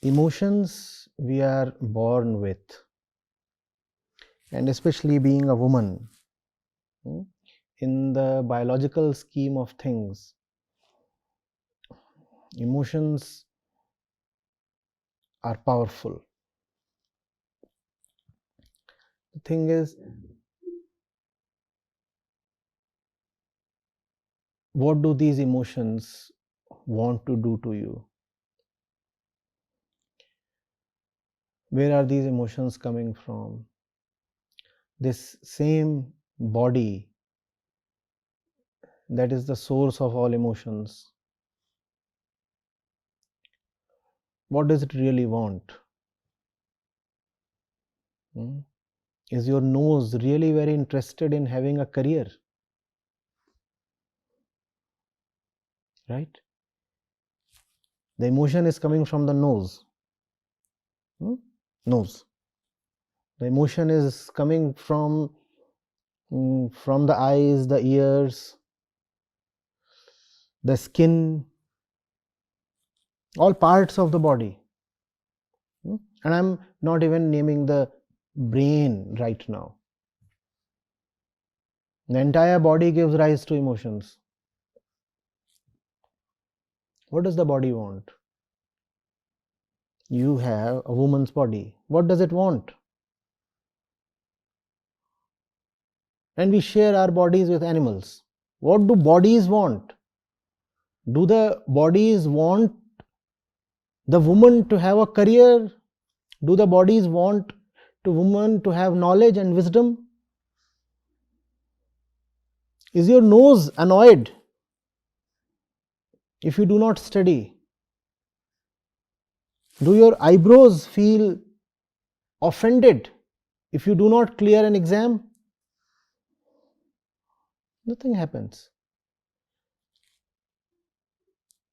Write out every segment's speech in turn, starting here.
Emotions we are born with, and especially being a woman, in the biological scheme of things, emotions are powerful. The thing is, what do these emotions want to do to you? Where are these emotions coming from? This same body that is the source of all emotions. What does it really want? Is your nose really very interested in having a career? Right? The emotion is coming from the nose. Nose. The emotion is coming from the eyes, the ears, the skin, all parts of the body. And I'm not even naming the brain right now. The entire body gives rise to emotions. What does the body want? You have a woman's body. What does it want? And we share our bodies with animals. What do bodies want? Do the bodies want the woman to have a career? Do the bodies want the woman to have knowledge and wisdom? Is your nose annoyed if you do not study? Do your eyebrows feel offended if you do not clear an exam? Nothing happens.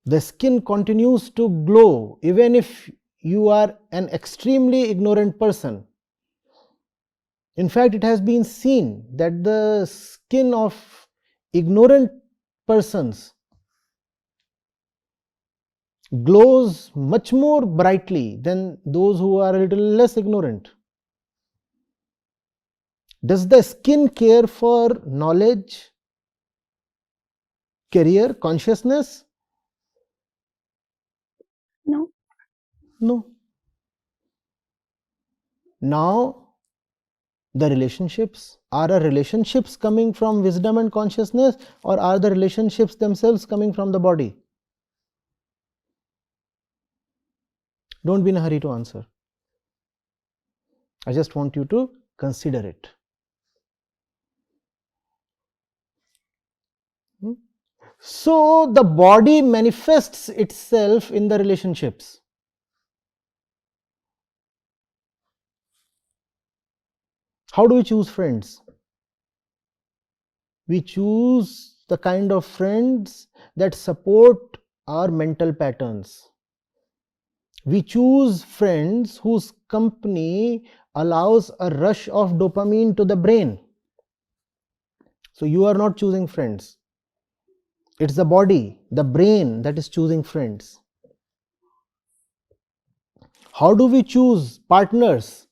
The skin continues to glow even if you are an extremely ignorant person. In fact, it has been seen that the skin of ignorant persons glows much more brightly than those who are a little less ignorant. Does the skin care for knowledge, career, consciousness? No. No. Now, the relationships, are the relationships coming from wisdom and consciousness, or are the relationships themselves coming from the body? Don't be in a hurry to answer. I just want you to consider it. So the body manifests itself in the relationships. How do we choose friends? We choose the kind of friends that support our mental patterns. We choose friends whose company allows a rush of dopamine to the brain. So you are not choosing friends. It's the body, the brain that is choosing friends. How do we choose partners?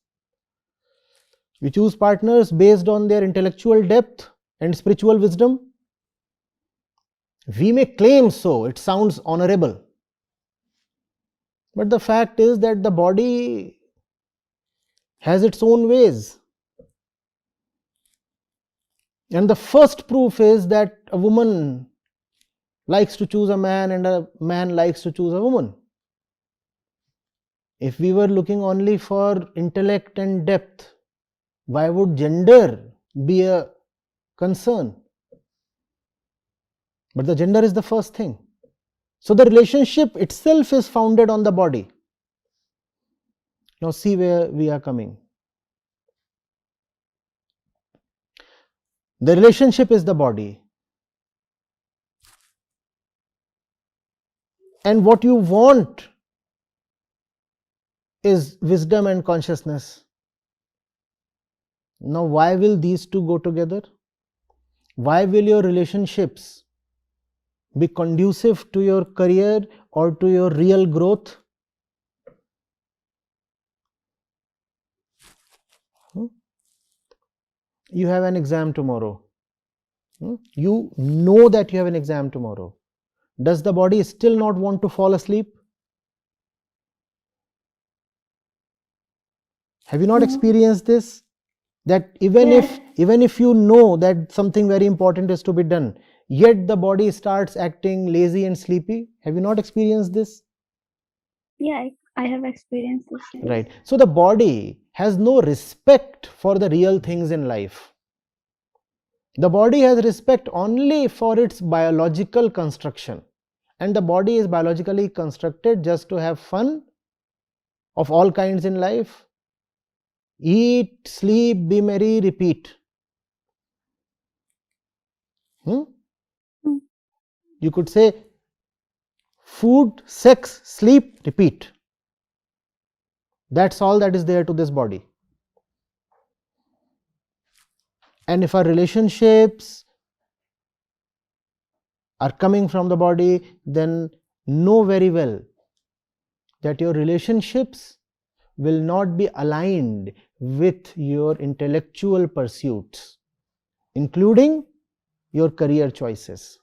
We choose partners based on their intellectual depth and spiritual wisdom. We may claim so, it sounds honorable. But the fact is that the body has its own ways. And the first proof is that a woman likes to choose a man and a man likes to choose a woman. If we were looking only for intellect and depth, why would gender be a concern? But the gender is the first thing. So the relationship itself is founded on the body. Now see where we are coming. The relationship is the body. And what you want is wisdom and consciousness. Now why will these two go together? Why will your relationships be conducive to your career or to your real growth? you have an exam tomorrow. You know that you have an exam tomorrow. Does the body still not want to fall asleep? Have you not experienced this? That even if you know that something very important is to be done, yet the body starts acting lazy and sleepy. Have you not experienced this? Yeah, I have experienced this. Right. So the body has no respect for the real things in life. The body has respect only for its biological construction. And the body is biologically constructed just to have fun of all kinds in life. Eat, sleep, be merry, repeat. You could say food, sex, sleep, repeat. That's all that is there to this body. And if our relationships are coming from the body, then know very well that your relationships will not be aligned with your intellectual pursuits, including your career choices.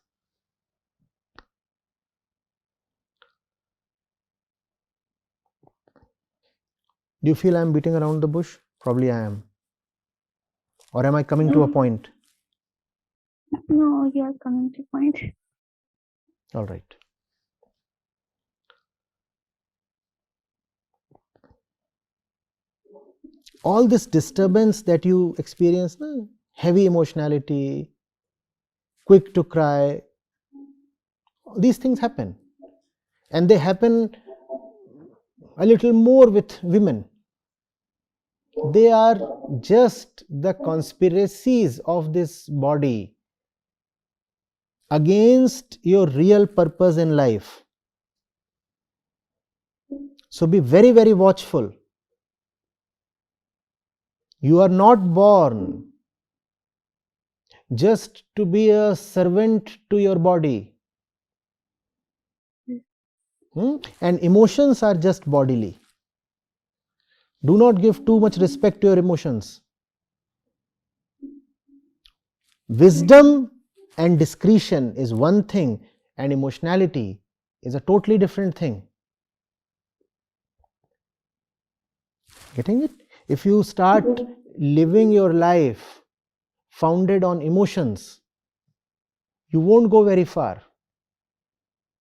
Do you feel I am beating around the bush? Probably I am. Or am I coming to a point? No, you are coming to point. All right. All this disturbance that you experience, heavy emotionality, quick to cry, these things happen. And they happen a little more with women. They are just the conspiracies of this body against your real purpose in life. So be very, very watchful. You are not born just to be a servant to your body. And emotions are just bodily. Do not give too much respect to your emotions. Wisdom and discretion is one thing, and emotionality is a totally different thing. Getting it? If you start living your life founded on emotions, you won't go very far.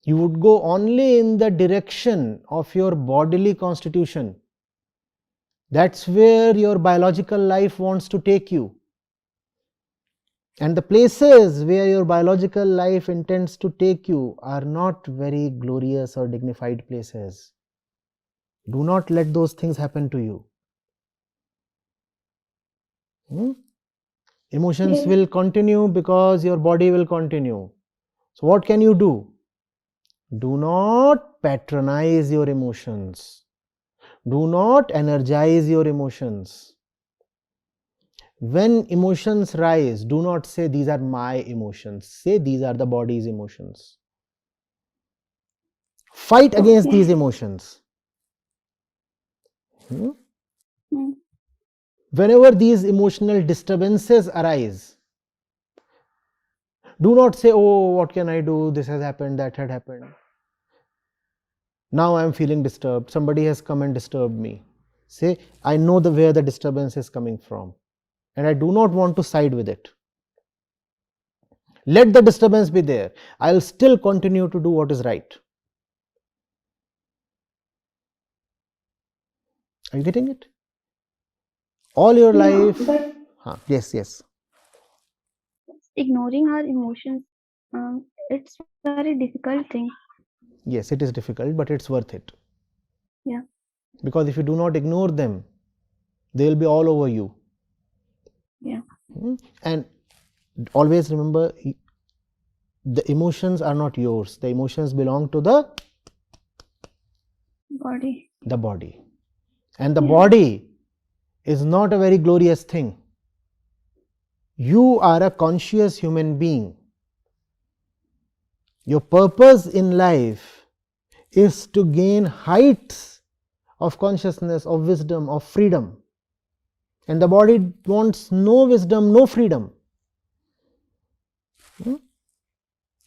You would go only in the direction of your bodily constitution. That's where your biological life wants to take you. And the places where your biological life intends to take you are not very glorious or dignified places. Do not let those things happen to you. Emotions will continue because your body will continue. So what can you do? Do not patronize your emotions. Do not energize your emotions. When emotions rise, do not say these are my emotions. Say these are the body's emotions. Fight against these emotions. Whenever these emotional disturbances arise, do not say, oh, what can I do? This has happened, that had happened. Now I am feeling disturbed. Somebody has come and disturbed me. Say, I know where the disturbance is coming from, and I do not want to side with it. Let the disturbance be there. I'll still continue to do what is right. Are you getting it? All your life. Yes. Ignoring our emotions, it's a very difficult thing. Yes, it is difficult, but it's worth it. Yeah. Because if you do not ignore them, they will be all over you. Yeah. And always remember, the emotions are not yours. The emotions belong to the Body. And the body is not a very glorious thing. You are a conscious human being. Your purpose in life is to gain heights of consciousness, of wisdom, of freedom. and the body wants no wisdom, no freedom.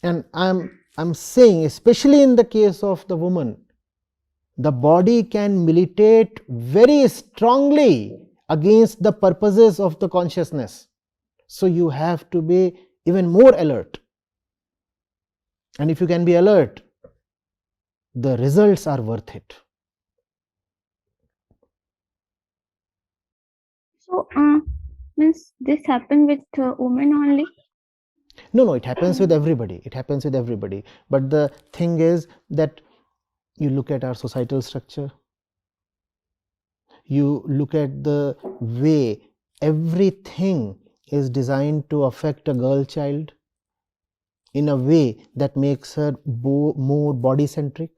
And I'm saying, especially in the case of the woman, the body can militate very strongly against the purposes of the consciousness. So you have to be even more alert. And if you can be alert, the results are worth it. So, means this happen with women only? No, it happens with everybody. It happens with everybody. But the thing is that you look at our societal structure, you look at the way everything is designed to affect a girl child in a way that makes her more body centric,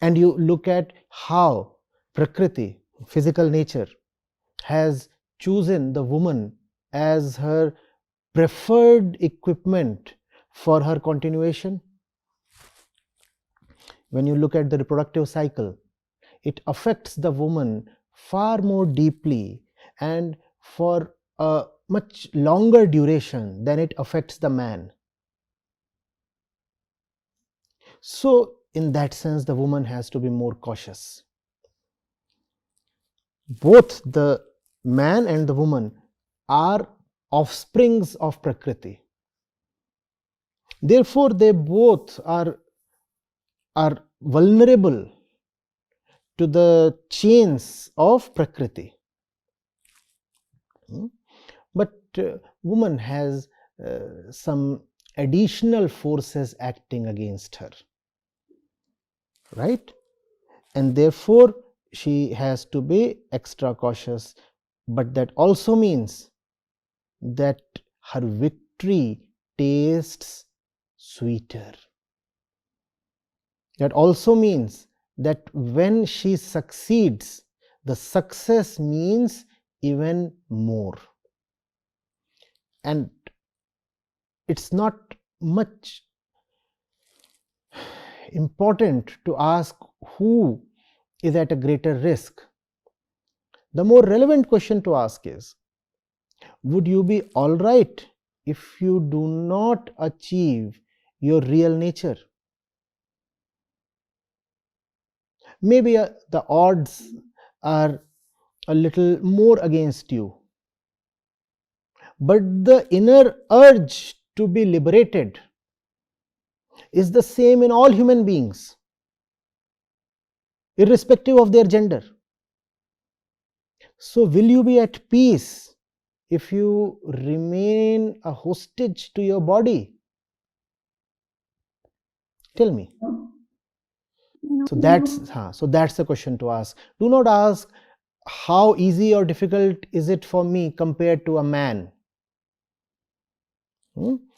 and you look at how Prakriti, physical nature, has chosen the woman as her preferred equipment for her continuation. When you look at the reproductive cycle, it affects the woman far more deeply and for a much longer duration than it affects the man. So, in that sense, the woman has to be more cautious. Both the man and the woman are offsprings of Prakriti. Therefore, they both are vulnerable to the chains of Prakriti. But woman has some additional forces acting against her, right? And therefore she has to be extra cautious. But that also means that her victory tastes sweeter. That also means that when she succeeds, the success means even more. And it's not much important to ask who is at a greater risk. The more relevant question to ask is, would you be all right if you do not achieve your real nature? Maybe the odds are a little more against you, but the inner urge to be liberated is the same in all human beings, irrespective of their gender. So, will you be at peace if you remain a hostage to your body? Tell me. No. So that's the question to ask. Do not ask how easy or difficult is it for me compared to a man.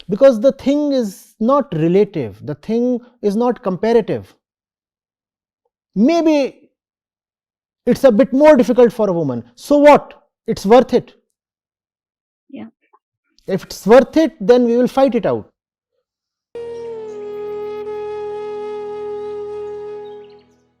Because the thing is not relative, the thing is not comparative. Maybe it's a bit more difficult for a woman. So what? It's worth it. Yeah. If it's worth it, then we will fight it out.